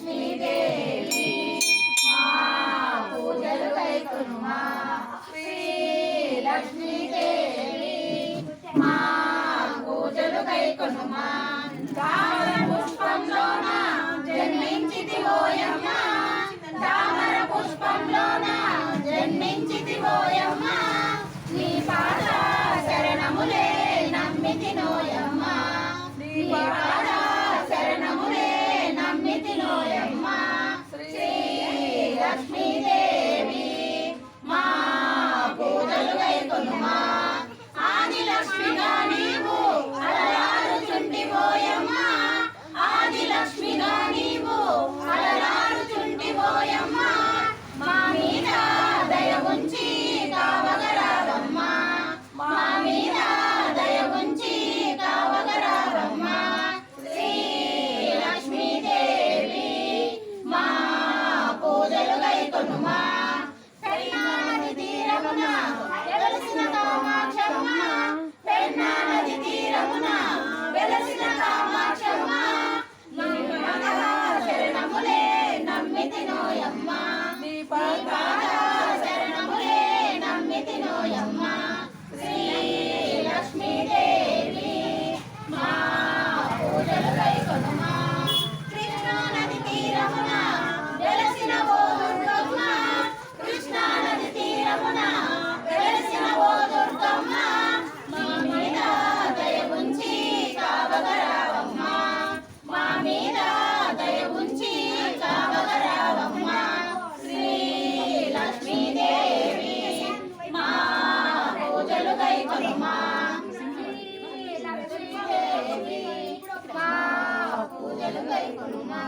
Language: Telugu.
లక్ష్మీదేవి మా పూజలు కైకొనుమా శ్రీ లక్ష్మీదేవి మా పూజలు కైకొనుమా తామర పుష్పంలోన జన్మించితివోయమ్మ తామర పుష్పంలోన జన్మించితివోయమ్మ నీ పాద శరణములే నమ్మితినోయమ్మ నీ పాద శరణములే నమ్మితినోయమ్మ శ్రీ లక్ష్మీదేవి మా పూజలు కైకొనుమా ఆది లక్ష్మిగా నీవు అలరారుచుంటివోయమ్మ ఆది లక్ష్మిగా నీవు అలరారుచుంటివోయమ్మ మా మీద దయ ఉంచి కావగరావమ్మ మా మీద దయ ఉంచి కావగరావమ్మ శ్రీ లక్ష్మీదేవి మా పూజలు కైకొనుమా పెన్నా నది తీరమున వెలసిన కామాక్షమ్మ పెన్నా నది తీరమున వెలసిన కామాక్షమ్మ నీ పాద శరణములే నమ్మితినోయమ్మ నీ పాద శరణములే నమ్మితినోయమ్మ శ్రీ లక్ష్మీదేవి మా పూజలు కైకొనుమా కృష్ణా నది తీరమున వెలసిన ఓ దుర్గమ్మ కృష్ణా నది తీరమున వెలసిన ఓ దుర్గమ్మ మా మీద దయ ఉంచి కావగరావమ్మ మా మీద దయ ఉంచి కావగరావమ్మ శ్రీ లక్ష్మీదేవి మా పూజలు కైకొనుమా లక్ష్మీదేవి మా పూజలు కైకొనుమా